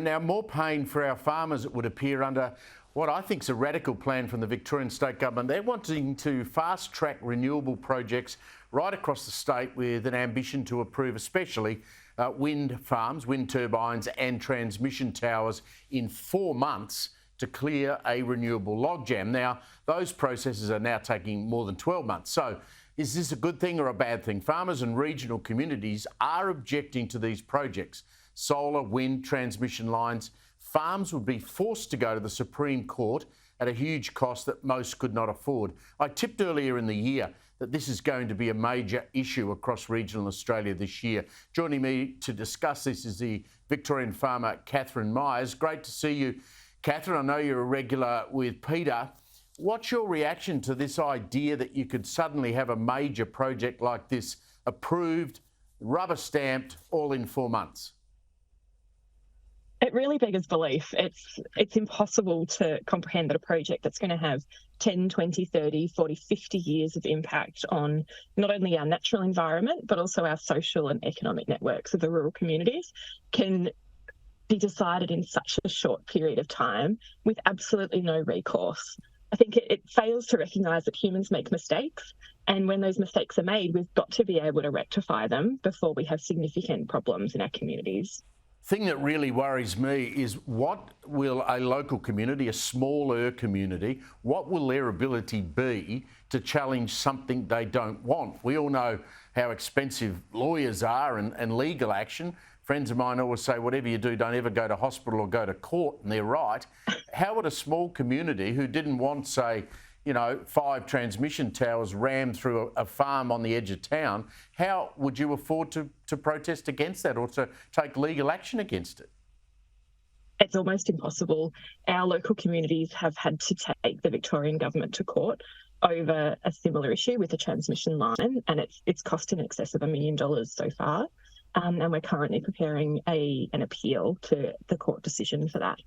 Now, more pain for our farmers, it would appear, under what I think is a radical plan from the Victorian State Government. They're wanting to fast-track renewable projects right across the state with an ambition to approve especially wind farms, wind turbines and transmission towers in 4 months to clear a renewable logjam. Now, those processes are now taking more than 12 months. So is this a good thing or a bad thing? Farmers and regional communities are objecting to these projects. Solar, wind, transmission lines. Farms would be forced to go to the Supreme Court at a huge cost that most could not afford. I tipped earlier in the year that this is going to be a major issue across regional Australia this year. Joining me to discuss this is the Victorian farmer, Catherine Myers. Great to see you, Catherine. I know you're a regular with Peter. What's your reaction to this idea that you could suddenly have a major project like this approved, rubber stamped, all in 4 months? It really beggars belief. It's impossible to comprehend that a project that's going to have 10, 20, 30, 40, 50 years of impact on not only our natural environment, but also our social and economic networks of the rural communities can be decided in such a short period of time with absolutely no recourse. I think it fails to recognise that humans make mistakes, and when those mistakes are made, we've got to be able to rectify them before we have significant problems in our communities. Thing that really worries me is what will a local community, a smaller community, what will their ability be to challenge something they don't want? We all know how expensive lawyers are and legal action. Friends of mine always say, whatever you do, don't ever go to hospital or go to court, and they're right. How would a small community who didn't want, say, 5 transmission towers rammed through a farm on the edge of town, how would you afford to protest against that or to take legal action against it? It's almost impossible. Our local communities have had to take the Victorian government to court over a similar issue with a transmission line, and it's cost in excess of $1 million so far. And we're currently preparing an appeal to the court decision for that.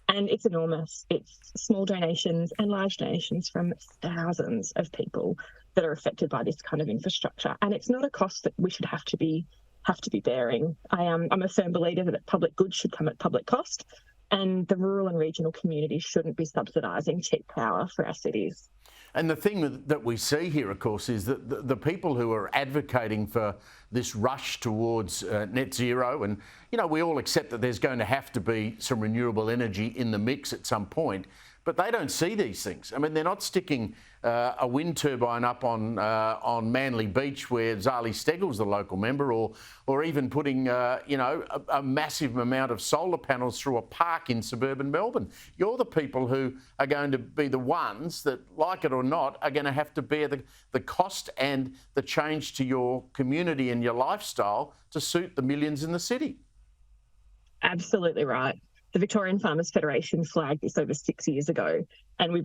And it's enormous. It's small donations and large donations from thousands of people that are affected by this kind of infrastructure. And it's not a cost that we should have to be bearing. I'm a firm believer that public goods should come at public cost, and the rural and regional communities shouldn't be subsidising cheap power for our cities. And the thing that we see here, of course, is that the people who are advocating for this rush towards net zero, and, we all accept that there's going to have to be some renewable energy in the mix at some point, but they don't see these things. I mean, they're not sticking a wind turbine up on Manly Beach where Zali Steggall's the local member, or even putting, a massive amount of solar panels through a park in suburban Melbourne. You're the people who are going to be the ones that, like it or not, are going to have to bear the cost and the change to your community and your lifestyle to suit the millions in the city. Absolutely right. The Victorian Farmers Federation flagged this over 6 years ago, and we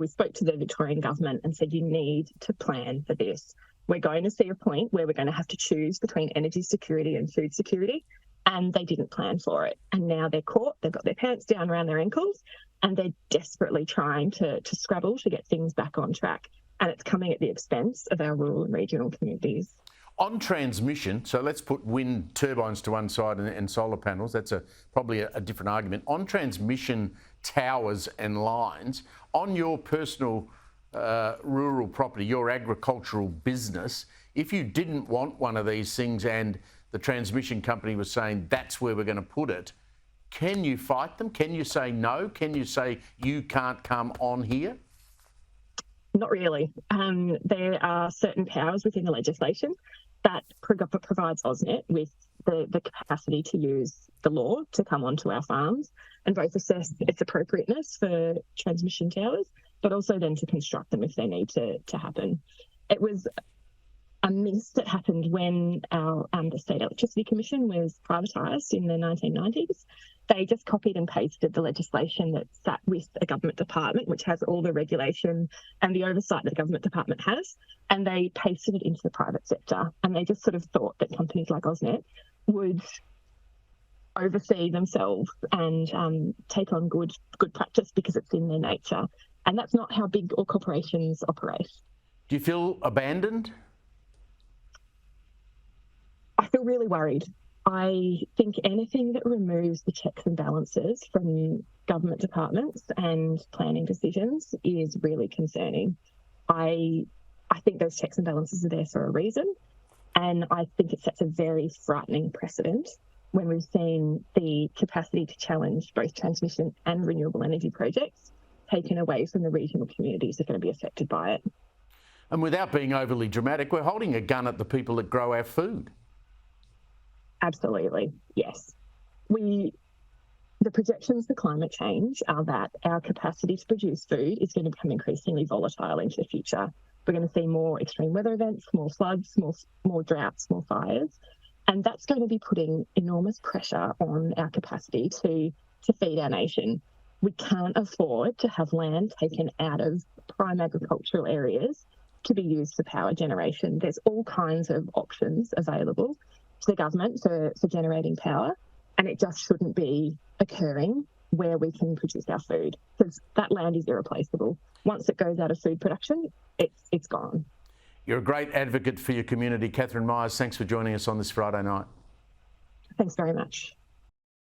spoke to the Victorian government and said, you need to plan for this. We're going to see a point where we're going to have to choose between energy security and food security, and they didn't plan for it. And now they're caught, they've got their pants down around their ankles, and they're desperately trying to scrabble to get things back on track. And it's coming at the expense of our rural and regional communities. On transmission, so let's put wind turbines to one side and solar panels. That's probably a different argument. On transmission towers and lines, on your personal rural property, your agricultural business, if you didn't want one of these things and the transmission company was saying that's where we're going to put it, can you fight them? Can you say no? Can you say you can't come on here? Not really. There are certain powers within the legislation that provides AusNet with the capacity to use the law to come onto our farms and both assess its appropriateness for transmission towers, but also then to construct them if they need to happen. It was a miss that happened when the State Electricity Commission was privatised in the 1990s. They just copied and pasted the legislation that sat with a government department, which has all the regulation and the oversight that a government department has, and they pasted it into the private sector. And they just sort of thought that companies like AusNet would oversee themselves and take on good practice because it's in their nature. And that's not how big or corporations operate. Do you feel abandoned? I feel really worried. I think anything that removes the checks and balances from government departments and planning decisions is really concerning. I think those checks and balances are there for a reason, and I think it sets a very frightening precedent when we've seen the capacity to challenge both transmission and renewable energy projects taken away from the regional communities that are going to be affected by it. And without being overly dramatic, we're holding a gun at the people that grow our food. Absolutely, yes. The projections for climate change are that our capacity to produce food is going to become increasingly volatile into the future. We're going to see more extreme weather events, more floods, more droughts, more fires, and that's going to be putting enormous pressure on our capacity to feed our nation. We can't afford to have land taken out of prime agricultural areas to be used for power generation. There's all kinds of options available to the government for generating power, and it just shouldn't be occurring where we can produce our food, because that land is irreplaceable. Once it goes out of food production, it's gone. You're a great advocate for your community. Catherine Myers, thanks for joining us on this Friday night. Thanks very much.